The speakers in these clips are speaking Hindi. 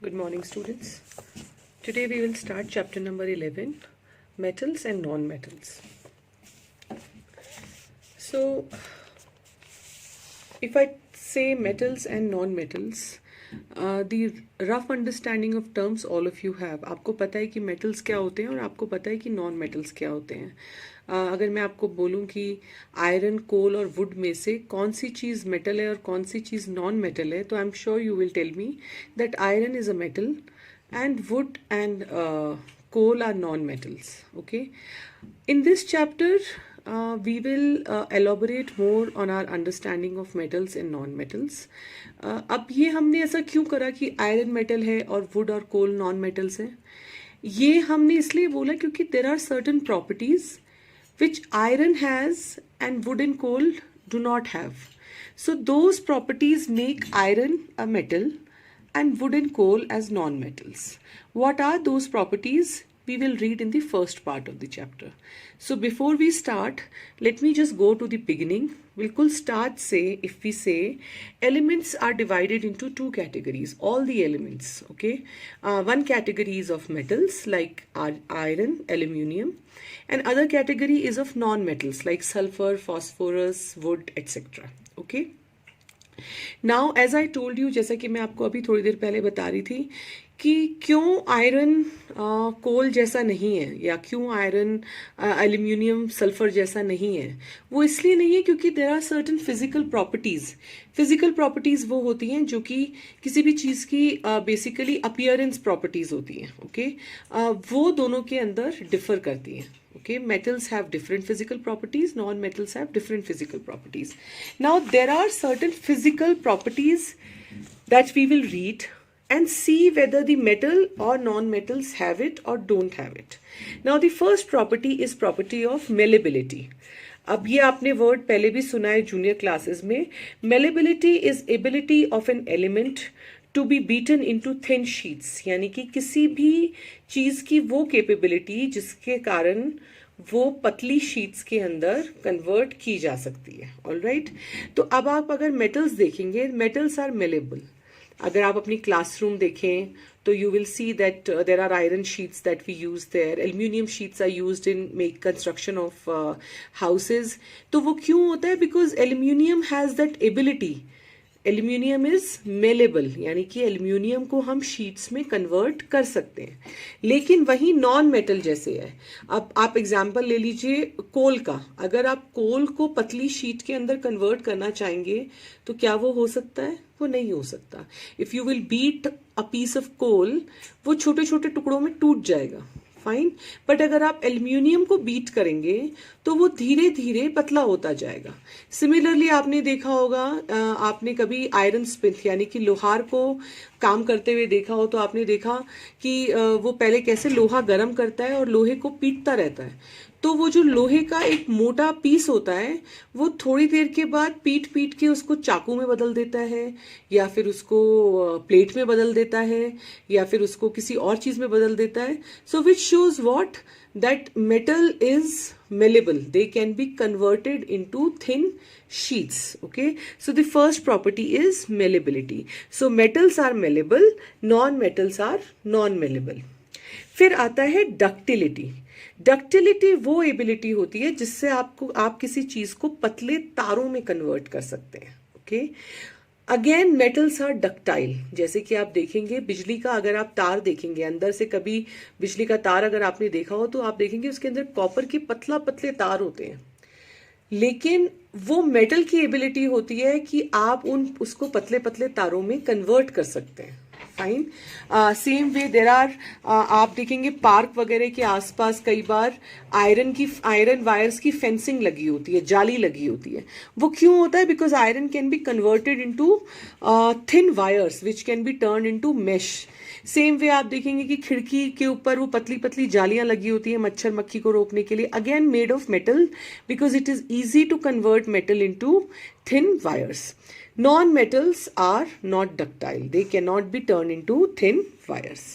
Good morning, students. Today we will start chapter number 11, metals and non-metals. So, if I say metals and non-metals, the rough understanding of terms all of you have. आपको पता है कि metals क्या होते हैं और आपको पता है कि non-metals क्या होते हैं. अगर मैं आपको बोलूं कि आयरन, कोल और वुड में से कौन सी चीज़ मेटल है और कौन सी चीज़ नॉन मेटल है, तो I am sure you will tell me that iron is a metal and wood and coal are non-metals. Okay, in this chapter we will elaborate more on our understanding of metals and non-metals. अब ये हमने ऐसा क्यों करा कि आयरन मेटल है और वुड और कोल नॉन मेटल्स हैं? ये हमने इसलिए बोला क्योंकि there are certain properties which iron has and wood and coal do not have. So those properties make iron a metal and wood and coal as non-metals. What are those properties? We will read in the first part of the chapter. So before we start, let me just go to the beginning. बिल्कुल start से if we say elements are divided into two categories, all the elements, okay? One category is of metals like iron, aluminium, and other category is of non-metals like sulfur, phosphorus, wood, etc. Okay? Now as I told you, जैसा कि मैं आपको अभी थोड़ी देर पहले बता रही थी कि क्यों आयरन कोल जैसा नहीं है या क्यों आयरन एल्यूमिनियम सल्फर जैसा नहीं है. वो इसलिए नहीं है क्योंकि there are certain physical properties वो होती हैं जो कि किसी भी चीज़ की बेसिकली अपीयरेंस प्रॉपर्टीज होती हैं. ओके, वो दोनों के अंदर डिफर करती हैं. Okay, metals have different physical properties, non-metals have different physical properties. Now there are certain physical properties that we will read and see whether the metal or non-metals have it or don't have it. Now the first property is property of malleability. अब ये आपने वर्ड पहले भी सुना है जूनियर क्लासेस में. malleability is ability of an element to be beaten into thin sheets, यानी कि किसी भी चीज की वो कैपेबिलिटी जिसके कारण वो पतली शीट्स के अंदर कन्वर्ट की जा सकती है. ऑलराइट, तो अब आप अगर मेटल्स देखेंगे, मेटल्स आर मेलेबल. अगर आप अपनी क्लासरूम देखें तो you will see that there are iron sheets that we use there, aluminium sheets are used in make construction of houses. तो वो क्यों होता है? Because aluminium has that ability. Aluminium is malleable, यानी कि एल्यूमिनियम को हम शीट्स में कन्वर्ट कर सकते हैं. लेकिन वही नॉन मेटल जैसे है. अब आप एग्जांपल ले लीजिए कोल का. अगर आप कोल को पतली शीट के अंदर कन्वर्ट करना चाहेंगे तो क्या वो हो सकता है? वो नहीं हो सकता. If you will beat a piece of coal, वो छोटे छोटे टुकड़ों में टूट जाएगा. फाइन. बट अगर आप एल्यूमिनियम को बीट करेंगे तो वो धीरे धीरे पतला होता जाएगा. सिमिलरली आपने देखा होगा, आपने कभी आयरन स्मिथ यानी कि लोहार को काम करते हुए देखा हो तो आपने देखा कि वो पहले कैसे लोहा गर्म करता है और लोहे को पीटता रहता है. तो वो जो लोहे का एक मोटा पीस होता है वो थोड़ी देर के बाद पीट पीट के उसको चाकू में बदल देता है, या फिर उसको प्लेट में बदल देता है, या फिर उसको किसी और चीज में बदल देता है. So which shows what? That metal is malleable. They can be converted into thin sheets. Okay, so the first property is malleability. So metals are malleable, non-metals are non-malleable. फिर आता है डक्टिलिटी. डक्टिलिटी वो एबिलिटी होती है जिससे आप किसी चीज को पतले तारों में कन्वर्ट कर सकते हैं. Okay, again metals are ductile. जैसे कि आप देखेंगे बिजली का, अगर आप तार देखेंगे अंदर से, कभी बिजली का तार अगर आपने देखा हो तो आप देखेंगे उसके अंदर कॉपर के पतले तार होते हैं. लेकिन वो मेटल की एबिलिटी होती है कि आप उसको पतले पतले तारों में कन्वर्ट कर सकते हैं. Fine. Same way there are, आप देखेंगे पार्क वगैरह के आसपास कई बार आयरन वायर्स की फेंसिंग लगी होती है, जाली लगी होती है. वो क्यों होता है? Because iron can be converted into thin wires which can be turn into mesh. Same way आप देखेंगे कि खिड़की के ऊपर वो पतली पतली जालियां लगी होती है मच्छर मक्खी को रोकने के लिए. Again made of metal because it is easy to convert metal into thin wires. Non-metals are not ductile. They cannot be turned into thin wires.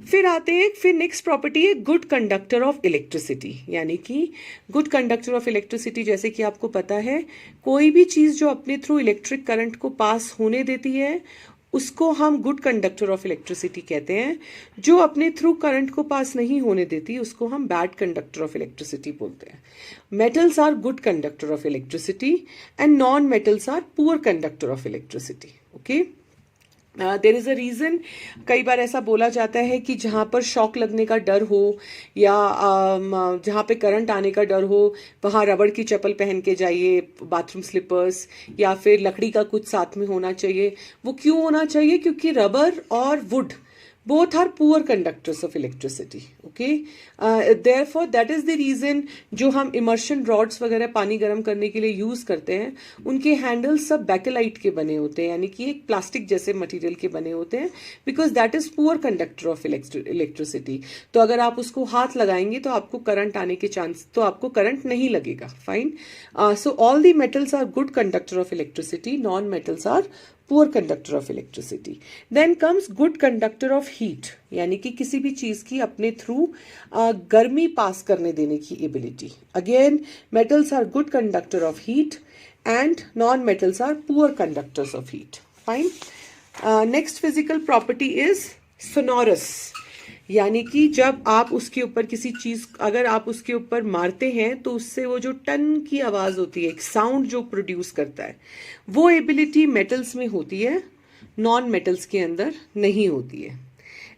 फिर नेक्स्ट प्रॉपर्टी है गुड कंडक्टर ऑफ इलेक्ट्रिसिटी. यानी कि गुड कंडक्टर ऑफ इलेक्ट्रिसिटी, जैसे कि आपको पता है कोई भी चीज जो अपने थ्रू इलेक्ट्रिक करंट को पास होने देती है उसको हम गुड कंडक्टर ऑफ इलेक्ट्रिसिटी कहते हैं। जो अपने थ्रू करंट को पास नहीं होने देती उसको हम बैड कंडक्टर ऑफ इलेक्ट्रिसिटी बोलते हैं। Metals are good conductor of electricity and non metals are poor conductor of electricity. Okay, there is a reason, कई बार ऐसा बोला जाता है कि जहाँ पर शॉक लगने का डर हो या जहाँ पे करंट आने का डर हो वहाँ रबड़ की चप्पल पहन के जाइए, बाथरूम स्लिपर्स, या फिर लकड़ी का कुछ साथ में होना चाहिए। वो क्यों होना चाहिए? क्योंकि रबर और would both are poor conductors of electricity. Okay, therefore that is the reason जो हम immersion rods वगैरह पानी गर्म करने के लिए यूज करते हैं उनके हैंडल्स सब बैकेलाइट के बने होते हैं, यानी कि एक प्लास्टिक जैसे मटेरियल के बने होते हैं, because that is poor conductor of electricity. तो अगर आप उसको हाथ लगाएंगे तो आपको करंट आने के चांस, तो आपको करंट नहीं लगेगा। Fine, so all the metals are good conductor of electricity, non metals are poor conductor of electricity. Then comes good conductor of heat, यानी कि किसी भी चीज की अपने थ्रू गर्मी पास करने देने की ability. Again metals are good conductor of heat and non metals are poor conductors of heat. Fine, next physical property is sonorous, यानी कि जब आप उसके ऊपर किसी चीज, अगर आप उसके ऊपर मारते हैं तो उससे वो जो टन की आवाज होती है, एक साउंड जो प्रोड्यूस करता है, वो एबिलिटी मेटल्स में होती है, नॉन मेटल्स के अंदर नहीं होती है।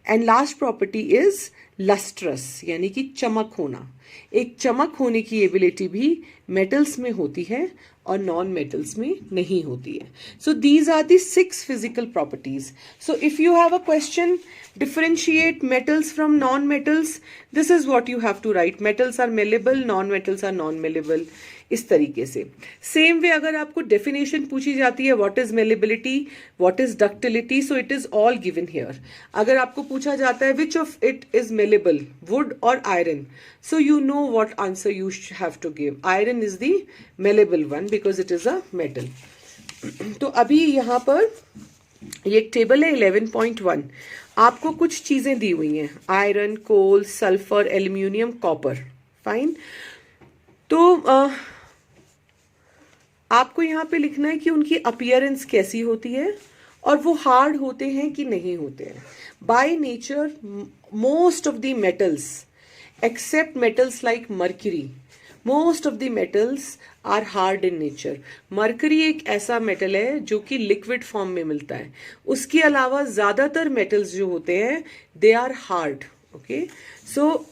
And last property is lustrous, यानी कि चमक होना। एक चमक होने की एबिलिटी भी मेटल्स में होती है और नॉन मेटल्स में नहीं होती है। So these are the 6 physical properties. So if you have a question, differentiate metals from non-metals, this is what you have to write. Metals are malleable, non-metals are non-malleable, इस तरीके से। सेम वे अगर आपको डेफिनेशन पूछी जाती है, what is malleability, what is ductility, so it is all given here. अगर आपको पूछा जाता है which of it is malleable, wood और iron, so you know what answer you have to give. Iron is the malleable one because it is a metal. तो अभी यहाँ पर ये एक टेबल है 11.1, आपको कुछ चीजें दी हुई हैं, आयरन, कोल, सल्फर, एल्यूमिनियम, कॉपर। फाइन, तो आपको यहाँ पे लिखना है कि उनकी अपीयरेंस कैसी होती है और वो हार्ड होते हैं कि नहीं होते हैं। By nature most of the metals except metals like mercury, most of the metals are hard in nature. Mercury एक ऐसा मेटल है जो कि लिक्विड फॉर्म में मिलता है, उसके अलावा ज्यादातर मेटल्स जो होते हैं दे आर हार्ड। ओके, सो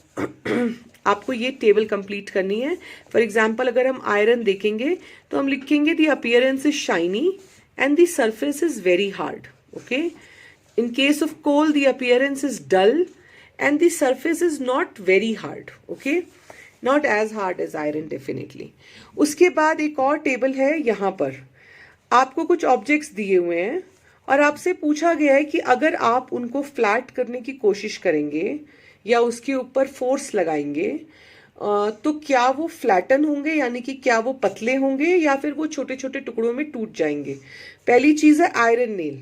आपको ये टेबल कंप्लीट करनी है। फॉर एग्जाम्पल अगर हम आयरन देखेंगे तो हम लिखेंगे the appearance is shiny and the surface is very hard. Okay, in case of coal the appearance is dull and the surface is not very hard. Okay, not as hard as iron definitely. उसके बाद एक और टेबल है, यहाँ पर आपको कुछ ऑब्जेक्ट्स दिए हुए हैं और आपसे पूछा गया है कि अगर आप उनको फ्लैट करने की कोशिश करेंगे या उसके ऊपर फोर्स लगाएंगे तो क्या वो फ्लैटन होंगे, यानी कि क्या वो पतले होंगे या फिर वो छोटे छोटे टुकड़ों में टूट जाएंगे। पहली चीज है आयरन नेल।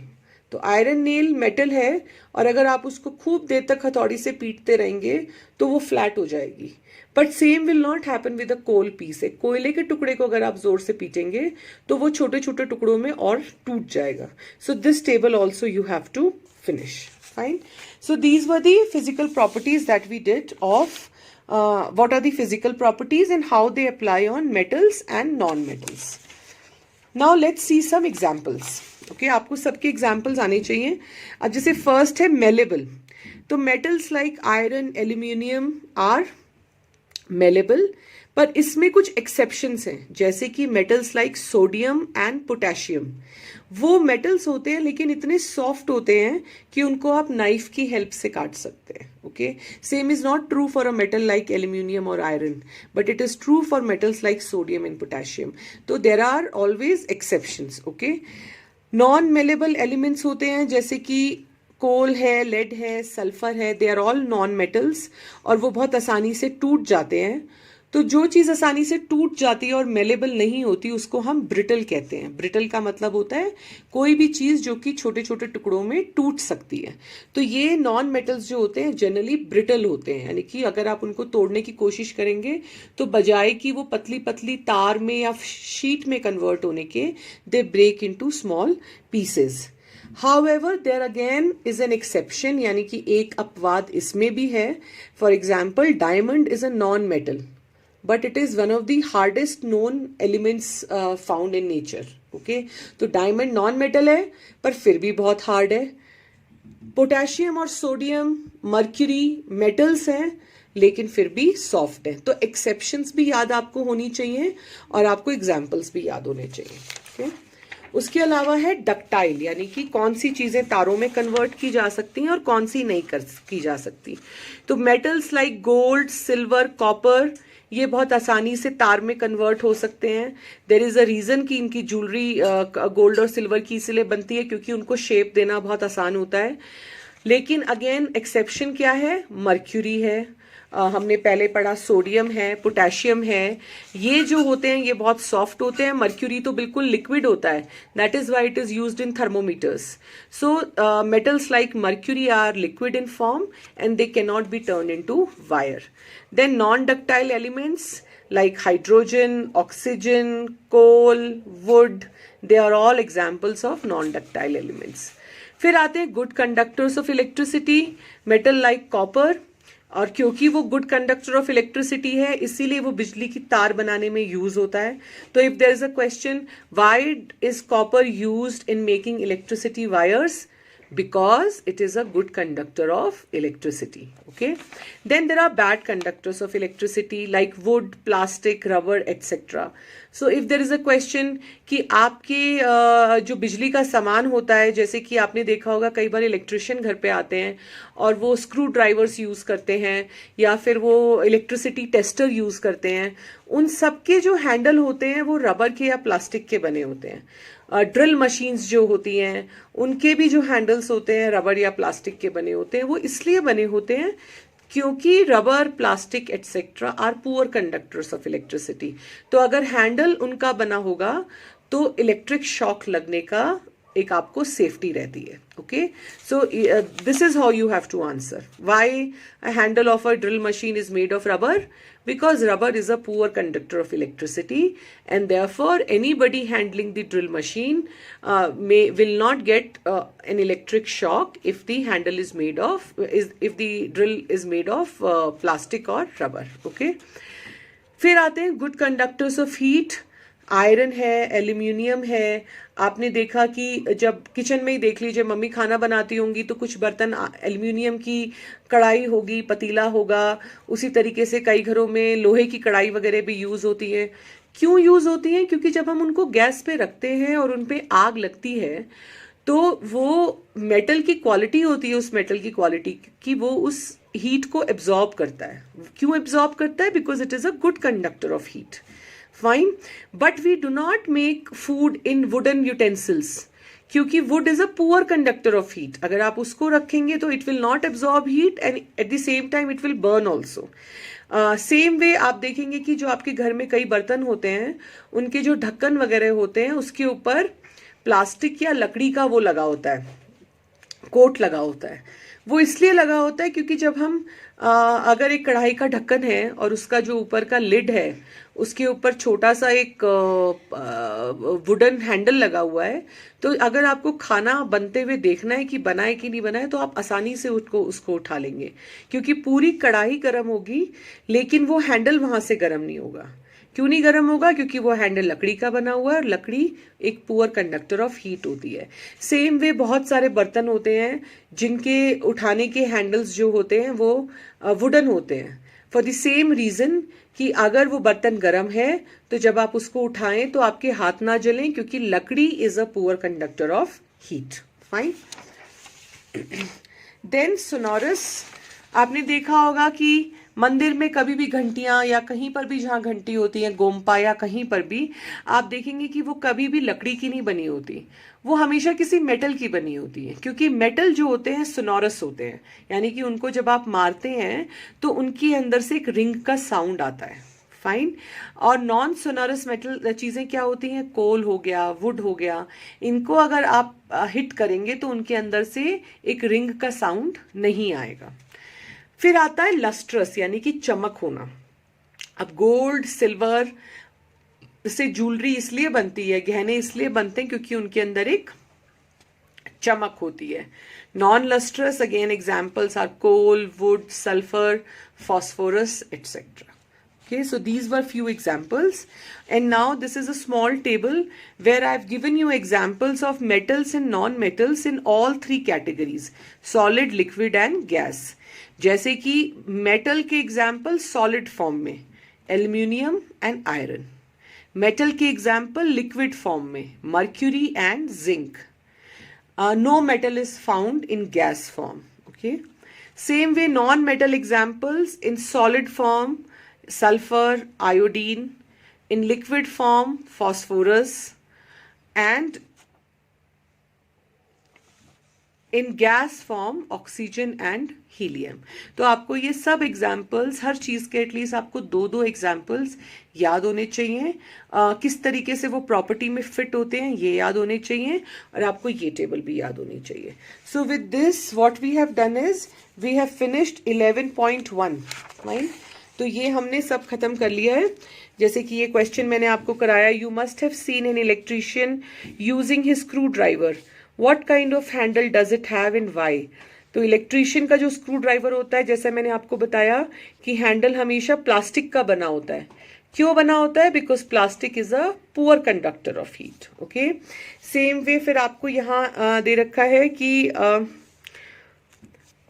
तो आयरन नेल मेटल है और अगर आप उसको खूब देर तक हथौड़ी से पीटते रहेंगे तो वो फ्लैट हो जाएगी, but same will not happen with a coal piece. एक कोयले के टुकड़े को अगर आप जोर से पीटेंगे तो वो छोटे छोटे टुकड़ों में और टूट जाएगा। So this table also you have to finish. Fine. So these were the physical properties that we did of what are the physical properties and how they apply on metals and non-metals. Now let's see some examples. Okay, आपको सबके examples आने चाहिए। अब जैसे first है malleable. तो metals like iron, aluminium are malleable, पर इसमें कुछ एक्सेप्शंस हैं, जैसे कि metals like sodium and potassium. वो मेटल्स होते हैं लेकिन इतने सॉफ्ट होते हैं कि उनको आप नाइफ की हेल्प से काट सकते हैं। Okay, same is not true for a metal like aluminium और iron, but it is true for metals like sodium and potassium. तो there are always exceptions. Okay, non malleable elements होते हैं जैसे कि कोल है, लेड है, सल्फर है, they are all non metals और वो बहुत आसानी से टूट जाते हैं। तो जो चीज आसानी से टूट जाती है और मेलेबल नहीं होती उसको हम ब्रिटल कहते हैं। ब्रिटल का मतलब होता है कोई भी चीज जो कि छोटे छोटे टुकड़ों में टूट सकती है। तो ये नॉन मेटल्स जो होते हैं जनरली ब्रिटल होते हैं, यानी कि अगर आप उनको तोड़ने की कोशिश करेंगे तो बजाय कि वो पतली पतली तार में या शीट में कन्वर्ट होने के, they break into small pieces. However there again is an exception, यानी कि एक अपवाद इसमें भी है. For example, diamond is a non metal but it is one of the hardest known elements found in nature. Okay, तो डायमंड नॉन मेटल है पर फिर भी बहुत हार्ड है. पोटेशियम और सोडियम, मर्क्यूरी मेटल्स हैं लेकिन फिर भी सॉफ्ट है. तो एक्सेप्शंस भी याद आपको होनी चाहिए और आपको एग्जाम्पल्स भी याद होने चाहिए. ओके, उसके अलावा है डक्टाइल, यानी कि कौन सी चीजें तारों में कन्वर्ट की जा सकती हैं और कौन सी नहीं की जा सकती. तो metals like gold, silver, copper, ये बहुत आसानी से तार में कन्वर्ट हो सकते हैं. देर इज अ रीजन कि इनकी ज्वेलरी गोल्ड और सिल्वर की इसलिए बनती है क्योंकि उनको शेप देना बहुत आसान होता है. लेकिन अगेन एक्सेप्शन क्या है, मर्क्यूरी है, हमने पहले पढ़ा सोडियम है, पोटेशियम है, ये जो होते हैं ये बहुत सॉफ्ट होते हैं. मर्क्यूरी तो बिल्कुल लिक्विड होता है, that is why it is used in thermometers. So metals like mercury are liquid in form and they can not be turn into wire. Then non ductile elements like hydrogen, oxygen, coal, wood, they are all examples of non-ductile elements. फिर आते हैं good conductors of electricity, metal like copper. और क्योंकि वो गुड कंडक्टर ऑफ इलेक्ट्रिसिटी है इसीलिए वो बिजली की तार बनाने में यूज होता है. तो if there is a question, why is copper used in making electricity wires? Because it is a good conductor of electricity. Okay, then there are bad conductors of electricity like wood, plastic, rubber, etc. So if there is a question कि आपके जो बिजली का सामान होता है, जैसे कि आपने देखा होगा कई बार इलेक्ट्रिशियन घर पे आते हैं और वो स्क्रू ड्राइवर्स यूज करते हैं या फिर वो इलेक्ट्रिसिटी टेस्टर यूज करते हैं, उन सब के जो हैंडल होते हैं वो रबर के या प्लास्टिक के बने होते हैं. ड्रिल मशीन्स जो होती हैं उनके भी जो हैंडल्स होते हैं रबर या प्लास्टिक के बने होते हैं. वो इसलिए बने होते हैं क्योंकि rubber, plastic etcetera are poor conductors of electricity. तो अगर हैंडल उनका बना होगा तो इलेक्ट्रिक शॉक लगने का एक आपको सेफ्टी रहती है. Okay, so this is how you have to answer why a handle of a drill machine is made of rubber. Because rubber is a poor conductor of electricity and therefore anybody handling the drill machine will not get an electric shock if the handle is made of if the drill is made of plastic or rubber. Okay, फिर आते हैं good conductors of heat. Iron है, एल्यूमिनियम है. आपने देखा कि जब किचन में ही देख लीजिए, मम्मी खाना बनाती होंगी तो कुछ बर्तन एल्यूमिनियम की कढ़ाई होगी, पतीला होगा. उसी तरीके से कई घरों में लोहे की कढ़ाई वगैरह भी यूज होती है. क्यों यूज होती है? क्योंकि जब हम उनको गैस पे रखते हैं और उन पे आग लगती है तो वो मेटल की क्वालिटी होती है, उस मेटल की क्वालिटी कि वो उस हीट को एब्जॉर्ब करता है. क्यों एब्जॉर्ब करता है? Because it is a good conductor of heat. Fine, but we do not make food in wooden utensils क्योंकि wood is a poor conductor of heat. अगर आप उसको रखेंगे तो it will not absorb heat and at the same time it will burn also. Same way आप देखेंगे कि जो आपके घर में कई बर्तन होते हैं उनके जो ढक्कन वगैरह होते हैं उसके ऊपर प्लास्टिक या लकड़ी का वो लगा होता है, कोट लगा होता है. वो इसलिए लगा होता है क्योंकि जब हम अगर एक कढ़ाई का ढक्कन है और उसका जो ऊपर का लिड है उसके ऊपर छोटा सा एक वुडन हैंडल लगा हुआ है, तो अगर आपको खाना बनते हुए देखना है कि बना है कि नहीं बना है तो आप आसानी से उसको उठा लेंगे क्योंकि पूरी कढ़ाई गर्म होगी लेकिन वो हैंडल वहां से गर्म नहीं होगा. क्यों नहीं गर्म होगा? क्योंकि वो हैंडल लकड़ी का बना हुआ है और लकड़ी एक पुअर कंडक्टर ऑफ हीट होती है. सेम वे बहुत सारे बर्तन होते हैं जिनके उठाने के हैंडल्स जो होते हैं वो वुडन होते हैं फॉर द सेम रीजन कि अगर वो बर्तन गर्म है तो जब आप उसको उठाएं तो आपके हाथ ना जलें क्योंकि लकड़ी is a poor conductor of heat. Fine. Then sonorous. आपने देखा होगा कि मंदिर में कभी भी घंटियां या कहीं पर भी जहां घंटी होती है, गोम्पा या कहीं पर भी, आप देखेंगे कि वो कभी भी लकड़ी की नहीं बनी होती, वो हमेशा किसी मेटल की बनी होती है क्योंकि मेटल जो होते हैं सोनोरस होते हैं, यानी कि उनको जब आप मारते हैं तो उनके अंदर से एक रिंग का साउंड आता है. फाइन. और नॉन सोनोरस मेटल चीजें क्या होती हैं? कोल हो गया, वुड हो गया, इनको अगर आप हिट करेंगे तो उनके अंदर से एक रिंग का साउंड नहीं आएगा. फिर आता है लस्ट्रस यानी कि चमक होना. अब गोल्ड, सिल्वर से ज्वेलरी इसलिए बनती है, गहने इसलिए बनते हैं क्योंकि उनके अंदर एक चमक होती है. Non lustrous, again examples are coal, wood, sulphur, phosphorus, etc. Okay, so these were few examples, and now this is a small table where I've given you examples of metals and non-metals in all three categories: solid, liquid and gas. जैसे कि metal के example solid form में aluminium and iron, metal के example liquid form में mercury and zinc. No metal is found in gas form. Okay, same way non-metal examples in solid form sulfur, iodine, in liquid form phosphorus, and in gas form oxygen and helium. तो आपको ये सब एग्जाम्पल्स, हर चीज़ के एटलीस्ट आपको दो दो एग्जाम्पल्स याद होने चाहिए. किस तरीके से वो प्रॉपर्टी में फिट होते हैं ये याद होने चाहिए, और आपको ये टेबल भी याद होनी चाहिए. So with this what we have done is we have finished 11.1. Fine, तो ये हमने सब खत्म कर लिया है. जैसे कि ये क्वेश्चन मैंने आपको कराया, you must have seen an electrician using his screw driver, what kind of Henle does it have and why. तो इलेक्ट्रिशियन का जो स्क्रू ड्राइवर होता है, जैसे मैंने आपको बताया कि हैंडल हमेशा प्लास्टिक का बना होता है. क्यों बना होता है? Because plastic is a poor conductor of heat. Okay, same way फिर आपको यहाँ दे रखा है कि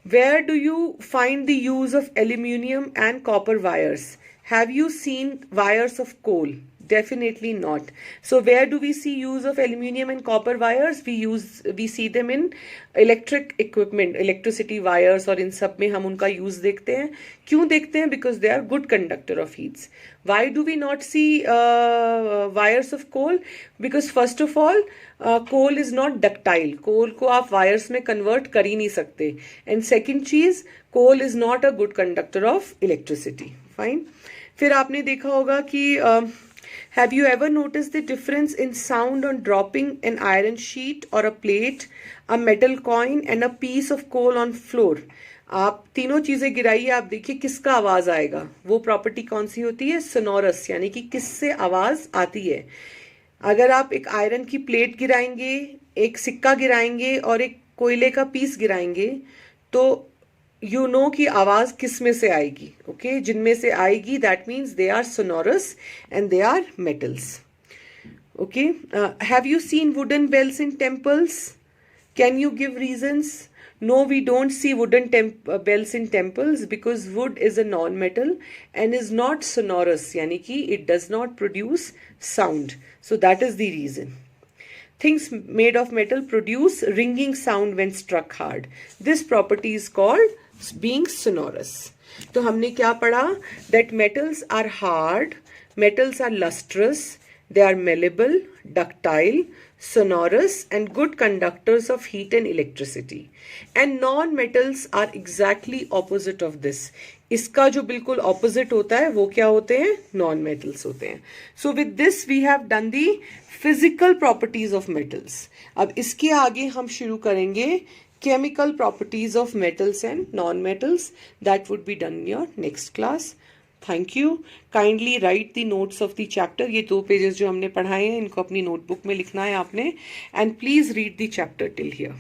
where do you find the use of aluminium and copper wires? Have you seen wires of coal? Definitely not. So where do we see use of aluminium and copper wires? We see them in electric equipment, electricity wires, और इन सब में हम उनका use देखते हैं. क्यों देखते हैं? Because they are good conductor of heats. Why do we not see wires of coal? Because first of all, coal is not ductile. Coal को आप wires में convert कर ही नहीं सकते. And second चीज, coal is not a good conductor of electricity. Fine. फिर आपने देखा होगा कि have you ever noticed the difference in sound on dropping an iron sheet or a plate, a metal coin and a piece of coal on floor? आप तीनों चीजें गिराइए, आप देखिए किसका आवाज आएगा. वो प्रॉपर्टी कौन सी होती है? सोनोरस, यानी कि किससे आवाज आती है. अगर आप एक आयरन की प्लेट गिराएंगे, एक सिक्का गिराएंगे और एक कोयले का पीस गिराएंगे, तो यू नो कि आवाज किस में से आएगी. ओके, जिनमें से आएगी, that means they are sonorous and they are metals. Okay, have you seen wooden bells in temples? Can you give reasons? No, we don't see wooden bells in temples because wood is a non-metal and is not sonorous, yani ki it does not produce sound. So that is the reason. Things made of metal produce ringing sound when struck hard. This property is called being sonorous. तो हमने क्या पढ़ा? That metals are hard, metals are lustrous, they are malleable, ductile, sonorous and good conductors of heat and electricity. And non-metals are exactly opposite of this. इसका जो बिल्कुल opposite होता है वो क्या होते हैं? Non-metals होते हैं. So with this we have done the physical properties of metals. अब इसके आगे हम शुरू करेंगे chemical properties of metals and non-metals. That would be done in your next class. Thank you. Kindly right the notes of the chapter. ये 2 पेजेस जो हमने पढ़ाए हैं इनको अपनी नोटबुक में लिखना है आपने. And please read the chapter till here.